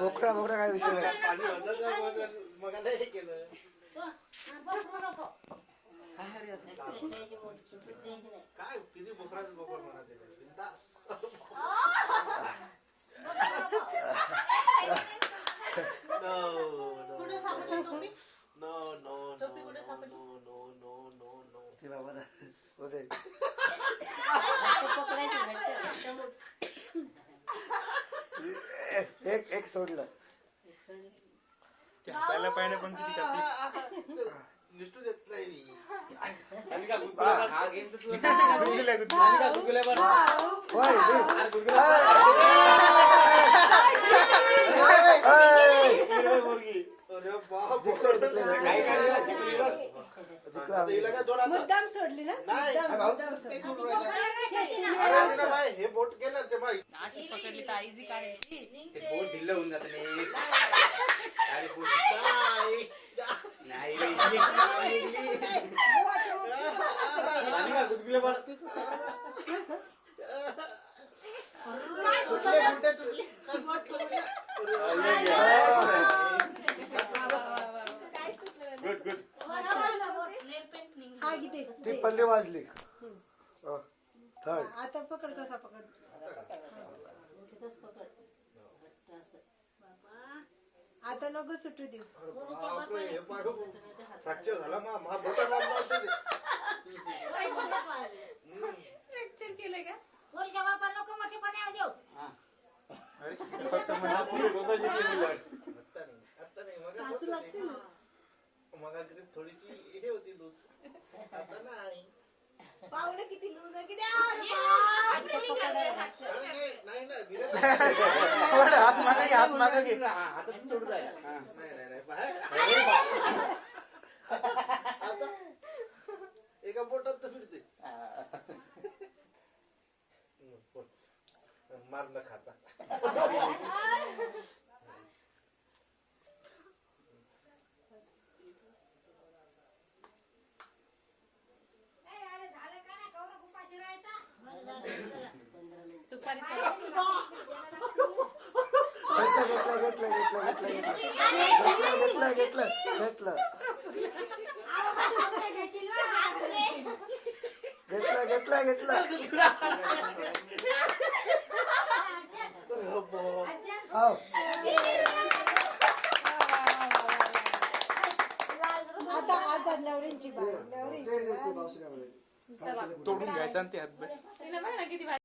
मोकळा मोकळा काय विषय नाही. पाणी होतं मग आता हे केलं. काय किती बोकराचं बोकर म्हणा ते बिनधास्त. ते बाबा होते एक सोडलं. हसायला पाहिजे पण किती खाते. निष्ठू देत नाही मी. हा गेम तर होय मुद्दाम सोडली ना. हे बोट केलं ते बाई अशी पकडली तर आईजी काढायची. ते बोट ढिल्लं होऊन जात ती पल्ली वाजली. थर्ड आता पकड कसा पकड. आता नको सुटू देऊ. फ्रॅक्चर झाला फ्रॅक्चर केलं का? मग थोडीशी हे होती लूज. आता नाही. पाहुणे किती लूज आहे किती हात मागे घे. हातातून सोडून जायला. नाही आता एका बोटात तर फिरते. मार न खाता. सुपारी घेतला आता आता नवरींची बाई. तोडून घ्यायचा आणि ते हात तिला बघ ना किती भारी.